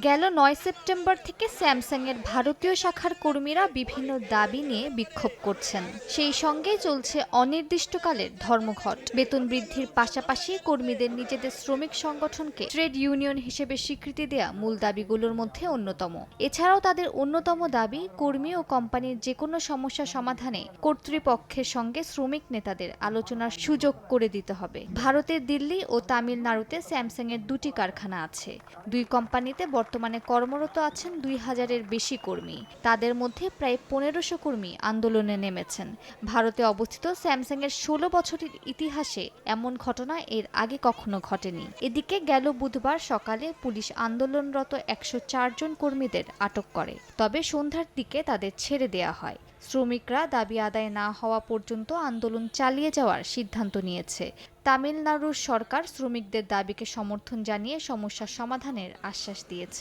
গেল ৯ সেপ্টেম্বর থেকে স্যামসাংয়ের ভারতীয় শাখার কর্মীরা বিভিন্ন দাবি নিয়ে বিক্ষোভ করছেন। সেই সঙ্গে চলছে অনির্দিষ্টকালের ধর্মঘট। বেতন বৃদ্ধির পাশাপাশি কর্মীদের নিজেদের শ্রমিক সংগঠনকে ট্রেড ইউনিয়ন হিসেবে স্বীকৃতি দেয়া মূল দাবিগুলোর মধ্যে অন্যতম। এছাড়াও তাদের অন্যতম দাবি, কর্মী ও কোম্পানির যেকোনো সমস্যা সমাধানে কর্তৃপক্ষের সঙ্গে শ্রমিক নেতাদের আলোচনার সুযোগ করে দিতে হবে। ভারতের দিল্লি ও তামিলনাড়ুতে স্যামসাংয়ের দুটি কারখানা আছে। দুই কোম্পানিতে বর্তমানে কর্মরত আছেন ২,০০০-এর বেশি কর্মী। তাদের মধ্যে প্রায় ১৫০০ কর্মী আন্দোলনে নেমেছেন। ভারতে অবস্থিত স্যামসাংয়ের ১৬ বছরের ইতিহাসে এমন ঘটনা এর আগে কখনো ঘটেনি। এদিকে গেল বুধবার সকালে পুলিশ আন্দোলনরত ১০৪ জন কর্মীদের আটক করে। তবে সন্ধ্যার দিকে তাদের ছেড়ে দেয়া হয়। শ্রমিকরা দাবি আদায় না হওয়া পর্যন্ত আন্দোলন চালিয়ে যাওয়ার সিদ্ধান্ত নিয়েছে। তামিলনাড়ুর সরকার শ্রমিকদের দাবিকে সমর্থন জানিয়ে সমস্যা সমাধানের আশ্বাস দিয়েছে।